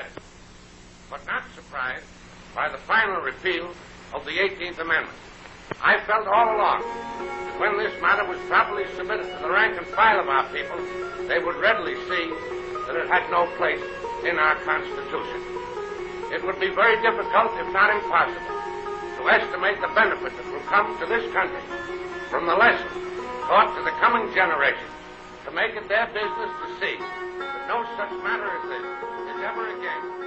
excited, but not surprised by the final repeal of the 18th Amendment. I felt all along that when this matter was properly submitted to the rank and file of our people, they would readily see that it had no place in our Constitution. It would be very difficult, if not impossible, to estimate the benefit that will come to this country from the lesson taught to the coming generations to make it their business to see that no such matter as this is ever again